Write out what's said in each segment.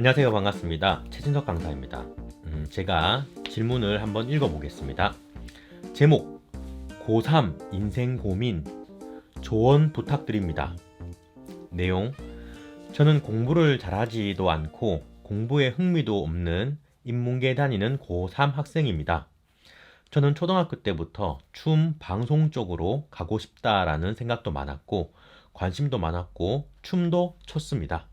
안녕하세요. 반갑습니다. 최진석 강사입니다. 제가 질문을 한번 읽어보겠습니다. 제목, 고3 인생 고민, 조언 부탁드립니다. 내용, 저는 공부를 잘하지도 않고 공부에 흥미도 없는 인문계 다니는 고3 학생입니다. 저는 초등학교 때부터 춤, 방송 쪽으로 가고 싶다라는 생각도 많았고 관심도 많았고 춤도 췄습니다.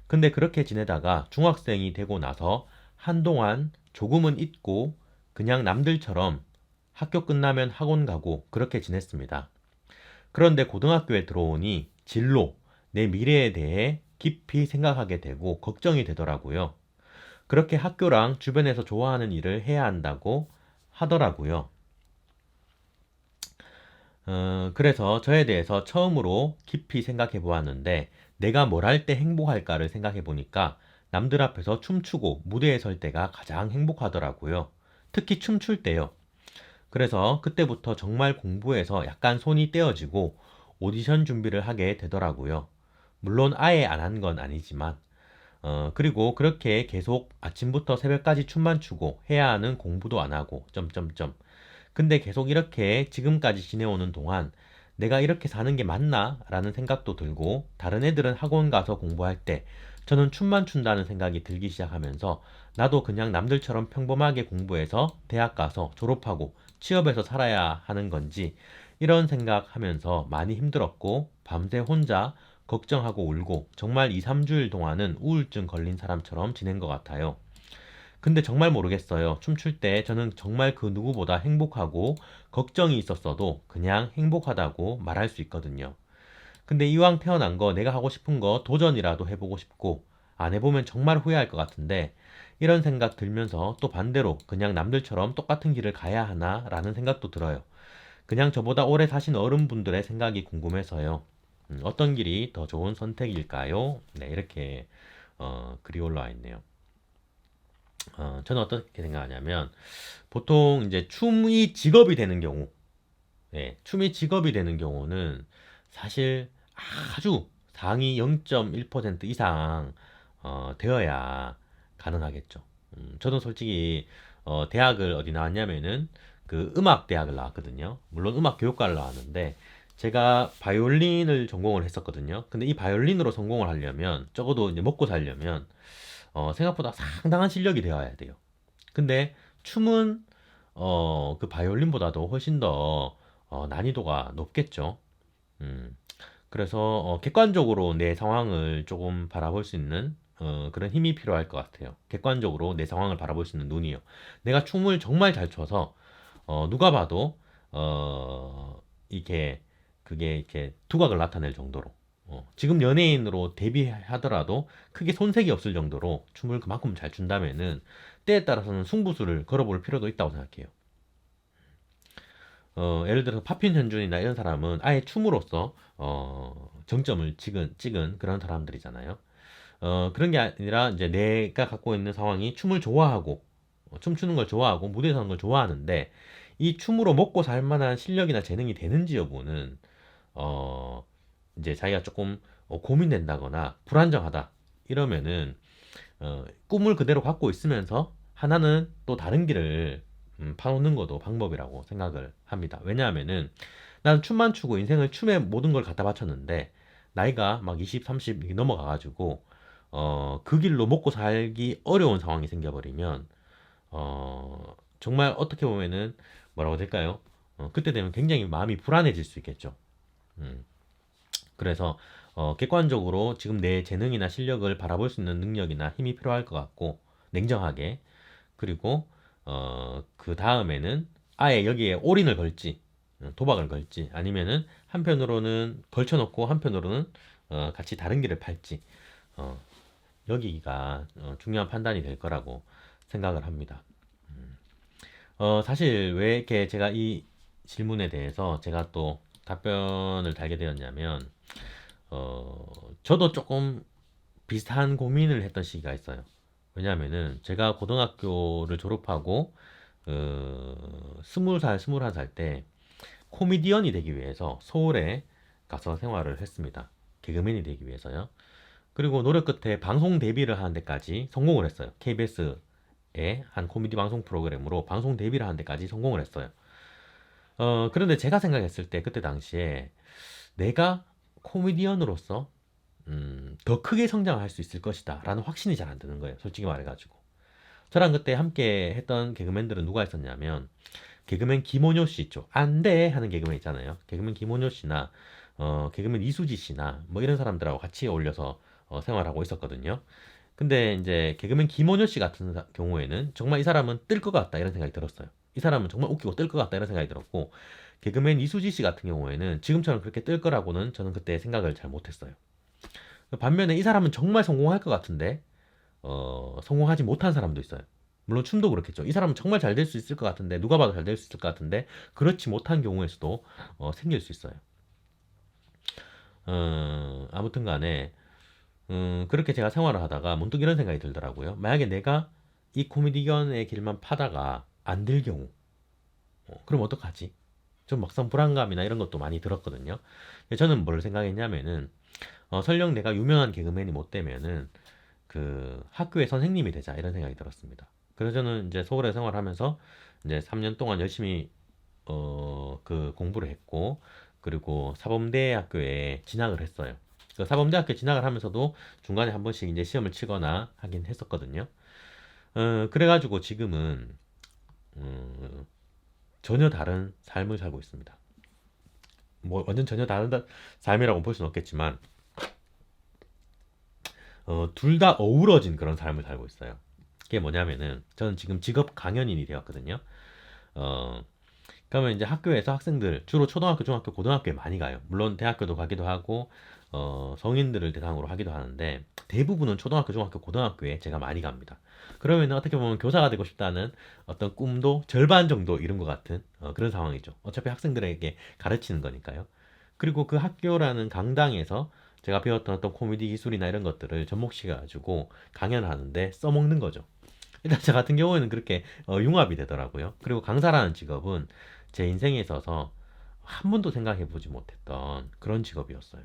근데 그렇게 지내다가 중학생이 되고 나서 한동안 조금은 잊고 그냥 남들처럼 학교 끝나면 학원 가고 그렇게 지냈습니다. 그런데 고등학교에 들어오니 진로, 내 미래에 대해 깊이 생각하게 되고 걱정이 되더라고요. 그렇게 학교랑 주변에서 좋아하는 일을 해야 한다고 하더라고요. 그래서 저에 대해서 처음으로 깊이 생각해 보았는데 내가 뭘 할 때 행복할까를 생각해 보니까 남들 앞에서 춤추고 무대에 설 때가 가장 행복하더라고요. 특히 춤출 때요. 그래서 그때부터 정말 공부에서 약간 손이 떼어지고 오디션 준비를 하게 되더라고요. 물론 아예 안 한 건 아니지만, 그리고 그렇게 계속 아침부터 새벽까지 춤만 추고 해야 하는 공부도 안 하고, 점점점. 근데 계속 이렇게 지금까지 지내오는 동안 내가 이렇게 사는 게 맞나? 라는 생각도 들고 다른 애들은 학원 가서 공부할 때 저는 춤만 춘다는 생각이 들기 시작하면서 나도 그냥 남들처럼 평범하게 공부해서 대학 가서 졸업하고 취업해서 살아야 하는 건지 이런 생각하면서 많이 힘들었고 밤새 혼자 걱정하고 울고 정말 2, 3주일 동안은 우울증 걸린 사람처럼 지낸 것 같아요. 근데 정말 모르겠어요. 춤출 때 저는 정말 그 누구보다 행복하고 걱정이 있었어도 그냥 행복하다고 말할 수 있거든요. 근데 이왕 태어난 거 내가 하고 싶은 거 도전이라도 해보고 싶고 안 해보면 정말 후회할 것 같은데 이런 생각 들면서 또 반대로 그냥 남들처럼 똑같은 길을 가야 하나 라는 생각도 들어요. 그냥 저보다 오래 사신 어른분들의 생각이 궁금해서요. 어떤 길이 더 좋은 선택일까요? 네, 이렇게 글이 올라와 있네요. 저는 어떻게 생각하냐면 보통 이제 춤이 직업이 되는 경우, 예, 춤이 직업이 되는 경우는 사실 아주 상위 0.1% 이상 되어야 가능하겠죠. 저도 솔직히 대학을 어디 나왔냐면은 그 음악 대학을 나왔거든요. 물론 음악 교육과를 나왔는데 제가 바이올린을 전공을 했었거든요. 근데 이 바이올린으로 성공을 하려면 적어도 이제 먹고 살려면 생각보다 상당한 실력이 되어야 돼요. 근데 춤은 그 바이올린보다도 훨씬 더 난이도가 높겠죠. 음, 그래서 객관적으로 내 상황을 조금 바라볼 수 있는 그런 힘이 필요할 것 같아요. 객관적으로 내 상황을 바라볼 수 있는 눈이요. 내가 춤을 정말 잘 춰서 누가 봐도 이게 그게 이렇게 두각을 나타낼 정도로 지금 연예인으로 데뷔하더라도 크게 손색이 없을 정도로 춤을 그만큼 잘 춘다면은 때에 따라서는 승부수를 걸어볼 필요도 있다고 생각해요. 예를 들어서 파핀 현준이나 이런 사람은 아예 춤으로써 정점을 찍은 그런 사람들이잖아요. 그런 게 아니라 이제 내가 갖고 있는 상황이 춤을 좋아하고 춤추는 걸 좋아하고 무대에 서는 걸 좋아하는데 이 춤으로 먹고 살 만한 실력이나 재능이 되는지 여부는 어, 이제 자기가 조금 고민된다거나 불안정하다 이러면은 꿈을 그대로 갖고 있으면서 하나는 또 다른 길을 파놓는 것도 방법이라고 생각을 합니다. 왜냐하면은 나는 춤만 추고 인생을 춤에 모든 걸 갖다 바쳤는데 나이가 막 20, 30 이렇게 넘어가가지고 그 길로 먹고 살기 어려운 상황이 생겨버리면 정말 어떻게 보면은 뭐라고 해야 될까요? 그때 되면 굉장히 마음이 불안해질 수 있겠죠. 음. 그래서 객관적으로 지금 내 재능이나 실력을 바라볼 수 있는 능력이나 힘이 필요할 것 같고 냉정하게 그리고 그 다음에는 아예 여기에 올인을 걸지 도박을 걸지 아니면은 한편으로는 걸쳐놓고 한편으로는 같이 다른 길을 팔지 어, 여기가 중요한 판단이 될 거라고 생각을 합니다. 사실 왜 이렇게 제가 이 질문에 대해서 제가 또 답변을 달게 되었냐면 저도 조금 비슷한 고민을 했던 시기가 있어요. 왜냐하면은 제가 고등학교를 졸업하고 20살, 21살 때 코미디언이 되기 위해서 서울에 가서 생활을 했습니다. 개그맨이 되기 위해서요. 그리고 노력 끝에 방송 데뷔를 하는 데까지 성공을 했어요. KBS의 한 코미디 방송 프로그램으로 방송 데뷔를 하는 데까지 성공을 했어요. 그런데 제가 생각했을 때 그때 당시에 내가 코미디언으로서 더 크게 성장할 수 있을 것이다 라는 확신이 잘 안 드는 거예요. 솔직히 말해가지고. 저랑 그때 함께 했던 개그맨들은 누가 있었냐면 개그맨 김원효 씨 있죠. 안 돼! 하는 개그맨 있잖아요. 개그맨 김원효 씨나 개그맨 이수지 씨나 뭐 이런 사람들하고 같이 어울려서 생활하고 있었거든요. 근데 이제 개그맨 김원효 씨 같은 경우에는 정말 이 사람은 뜰 것 같다 이런 생각이 들었어요. 이 사람은 정말 웃기고 뜰 것 같다 이런 생각이 들었고 개그맨 이수지 씨 같은 경우에는 지금처럼 그렇게 뜰 거라고는 저는 그때 생각을 잘 못했어요. 반면에 이 사람은 정말 성공할 것 같은데 성공하지 못한 사람도 있어요. 물론 춤도 그렇겠죠. 이 사람은 정말 잘 될 수 있을 것 같은데 누가 봐도 잘 될 수 있을 것 같은데 그렇지 못한 경우의 수도 생길 수 있어요. 아무튼 간에 그렇게 제가 생활을 하다가 문득 이런 생각이 들더라고요. 만약에 내가 이 코미디언의 길만 파다가 안 될 경우 그럼 어떡하지? 좀 막상 불안감이나 이런 것도 많이 들었거든요. 저는 뭘 생각했냐면은 설령 내가 유명한 개그맨이 못 되면은 그 학교의 선생님이 되자 이런 생각이 들었습니다. 그래서 저는 이제 서울에 생활하면서 이제 3년 동안 열심히 그 공부를 했고 그리고 사범대학교에 진학을 했어요. 그 사범대학교 진학을 하면서도 중간에 한 번씩 이제 시험을 치거나 하긴 했었거든요. 그래가지고 지금은 전혀 다른 삶을 살고 있습니다. 뭐 완전 전혀 다른 삶이라고 볼 수는 없겠지만 둘 다 어우러진 그런 삶을 살고 있어요. 그게 뭐냐면은 저는 지금 직업 강연인이 되었거든요. 어, 그러면 이제 학교에서 학생들 주로 초등학교, 중학교, 고등학교에 많이 가요. 물론 대학교도 가기도 하고 성인들을 대상으로 하기도 하는데 대부분은 초등학교, 중학교, 고등학교에 제가 많이 갑니다. 그러면 어떻게 보면 교사가 되고 싶다는 어떤 꿈도 절반 정도 이룬 것 같은 그런 상황이죠. 어차피 학생들에게 가르치는 거니까요. 그리고 그 학교라는 강당에서 제가 배웠던 어떤 코미디 기술이나 이런 것들을 접목시켜가지고 강연하는데 써먹는 거죠. 일단 저 같은 경우에는 그렇게 융합이 되더라고요. 그리고 강사라는 직업은 제 인생에 있어서 한 번도 생각해보지 못했던 그런 직업이었어요.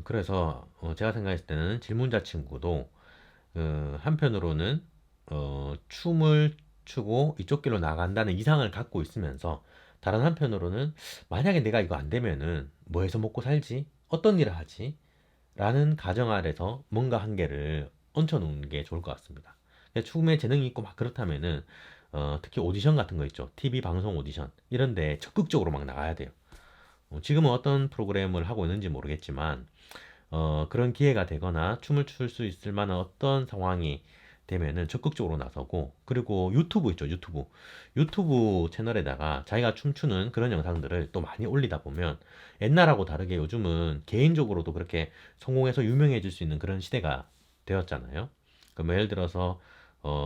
그래서 제가 생각했을 때는 질문자 친구도 한편으로는 춤을 추고 이쪽 길로 나간다는 이상을 갖고 있으면서 다른 한편으로는 만약에 내가 이거 안 되면은 뭐 해서 먹고 살지? 어떤 일을 하지? 라는 가정 아래서 뭔가 한 개를 얹혀 놓는 게 좋을 것 같습니다. 춤에 재능이 있고 막 그렇다면은 특히 오디션 같은 거 있죠. TV 방송 오디션 이런데 적극적으로 막 나가야 돼요. 지금은 어떤 프로그램을 하고 있는지 모르겠지만 그런 기회가 되거나 춤을 출 수 있을 만한 어떤 상황이 되면은 적극적으로 나서고 그리고 유튜브 있죠. 유튜브 채널에다가 자기가 춤추는 그런 영상들을 또 많이 올리다 보면 옛날하고 다르게 요즘은 개인적으로도 그렇게 성공해서 유명해질 수 있는 그런 시대가 되었잖아요. 그럼 예를 들어서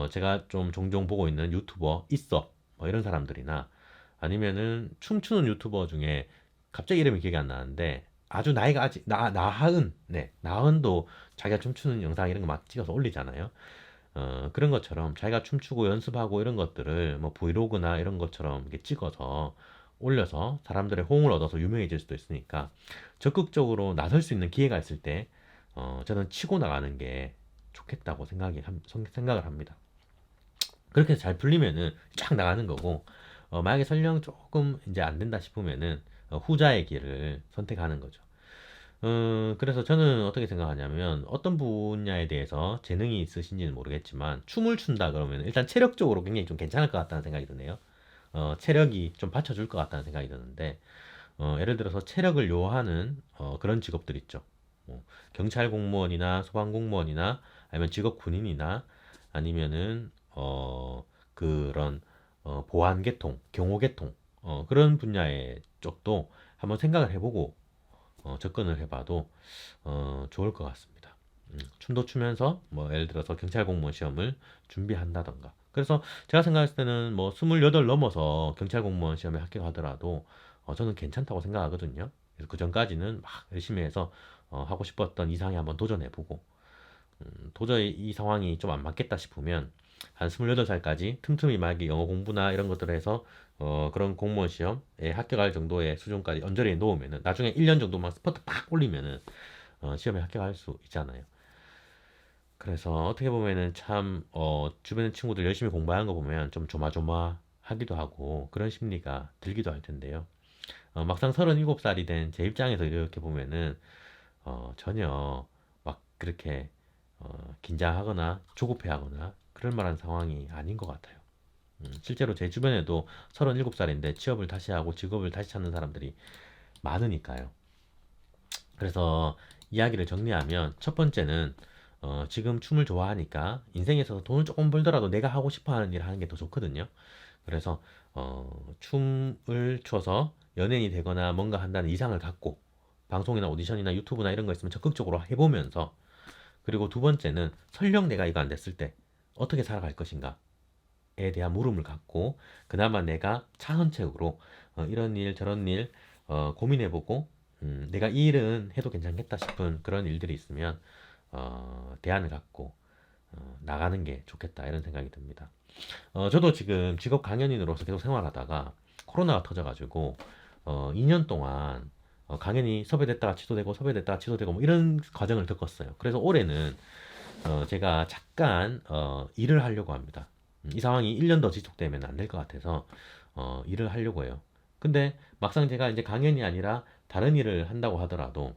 제가 좀 종종 보고 있는 유튜버 있어 뭐 이런 사람들이나 아니면은 춤추는 유튜버 중에 갑자기 이름이 기억이 안 나는데 아주 나이가 아직 나하은 나하은도 자기가 춤추는 영상 이런 거 막 찍어서 올리잖아요. 그런 것처럼 자기가 춤추고 연습하고 이런 것들을 뭐 브이로그나 이런 것처럼 이렇게 찍어서 올려서 사람들의 호응을 얻어서 유명해질 수도 있으니까 적극적으로 나설 수 있는 기회가 있을 때 저는 치고 나가는 게 좋겠다고 생각을 합니다. 그렇게 해서 잘 풀리면은 쫙 나가는 거고 만약에 설령 조금 이제 안 된다 싶으면은 후자의 길을 선택하는 거죠. 그래서 저는 어떻게 생각하냐면 어떤 분야에 대해서 재능이 있으신지는 모르겠지만 춤을 춘다 그러면 일단 체력적으로 굉장히 좀 괜찮을 것 같다는 생각이 드네요. 체력이 좀 받쳐줄 것 같다는 생각이 드는데 예를 들어서 체력을 요하는 그런 직업들 있죠. 경찰 공무원이나 소방 공무원이나 아니면 직업 군인이나 아니면은 그런 보안 계통, 경호 계통 그런 분야의 쪽도 한번 생각을 해보고 접근을 해봐도 좋을 것 같습니다. 춤도 추면서 뭐 예를 들어서 경찰 공무원 시험을 준비한다던가. 그래서 제가 생각했을 때는 뭐 28 넘어서 경찰 공무원 시험에 합격하더라도 저는 괜찮다고 생각하거든요. 그래서 그 전까지는 막 열심히 해서 하고 싶었던 이상에 한번 도전해보고 도저히 이 상황이 좀 안 맞겠다 싶으면 한 28살까지 틈틈이 막 영어 공부나 이런 것들을 해서 그런 공무원 시험에 합격할 정도의 수준까지 언저리에 놓으면은 나중에 1년 정도만 스퍼트 팍 올리면은 시험에 합격할 수 있잖아요. 그래서 어떻게 보면은 참 주변 친구들 열심히 공부하는 거 보면 좀 조마조마하기도 하고 그런 심리가 들기도 할 텐데요. 막상 37살이 된 제 입장에서 이렇게 보면은 전혀 막 그렇게 긴장하거나 조급해하거나 그럴 만한 상황이 아닌 것 같아요. 실제로 제 주변에도 37살인데 취업을 다시 하고 직업을 다시 찾는 사람들이 많으니까요. 그래서 이야기를 정리하면 첫 번째는 지금 춤을 좋아하니까 인생에서 돈을 조금 벌더라도 내가 하고 싶어 하는 일을 하는 게 더 좋거든요. 그래서 춤을 춰서 연예인이 되거나 뭔가 한다는 이상을 갖고 방송이나 오디션이나 유튜브나 이런 거 있으면 적극적으로 해보면서, 그리고 두 번째는 설령 내가 이거 안 됐을 때 어떻게 살아갈 것인가에 대한 물음을 갖고 그나마 내가 차선책으로 이런 일 저런 일 고민해보고 내가 이 일은 해도 괜찮겠다 싶은 그런 일들이 있으면 대안을 갖고 나가는 게 좋겠다 이런 생각이 듭니다. 저도 지금 직업 강연인으로서 계속 생활하다가 코로나가 터져가지고 2년 동안 강연이 섭외됐다가 취소되고 섭외됐다가 취소되고 뭐 이런 과정을 겪었어요. 그래서 올해는 제가 잠깐 일을 하려고 합니다. 이 상황이 1년 더 지속되면 안 될 것 같아서 일을 하려고 해요. 근데 막상 제가 이제 강연이 아니라 다른 일을 한다고 하더라도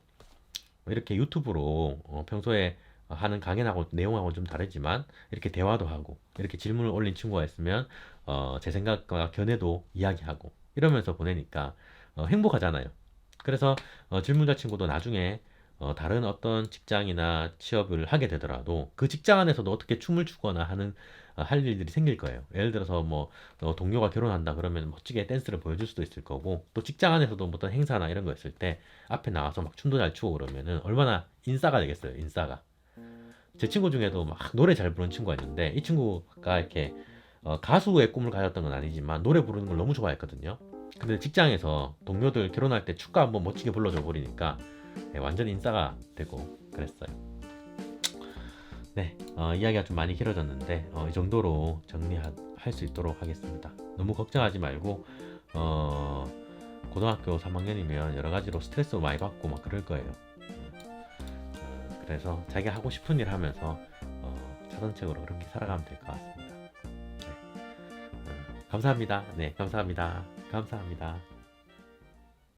이렇게 유튜브로 평소에 하는 강연하고 내용하고 좀 다르지만 이렇게 대화도 하고 이렇게 질문을 올린 친구가 있으면 제 생각과 견해도 이야기하고 이러면서 보내니까 행복하잖아요. 그래서 질문자 친구도 나중에 다른 어떤 직장이나 취업을 하게 되더라도 그 직장 안에서도 어떻게 춤을 추거나 하는 할 일들이 생길 거예요. 예를 들어서 뭐 동료가 결혼한다 그러면 멋지게 댄스를 보여줄 수도 있을 거고, 또 직장 안에서도 뭐 어떤 행사나 이런 거 있을 때 앞에 나와서 막 춤도 잘 추고 그러면은 얼마나 인싸가 되겠어요, 인싸가. 제 친구 중에도 막 노래 잘 부르는 친구가 있는데 이 친구가 이렇게 가수의 꿈을 가졌던 건 아니지만 노래 부르는 걸 너무 좋아했거든요. 근데 직장에서 동료들 결혼할 때 축가 한번 멋지게 불러줘 버리니까 완전 인싸가 되고 그랬어요. 네, 이야기가 좀 많이 길어졌는데 이 정도로 정리할 수 있도록 하겠습니다. 너무 걱정하지 말고 고등학교 3학년이면 여러 가지로 스트레스 많이 받고 막 그럴 거예요. 그래서 자기가 하고 싶은 일 하면서 차선책으로 그렇게 살아가면 될 것 같습니다. 네, 감사합니다. 네, 감사합니다. 감사합니다.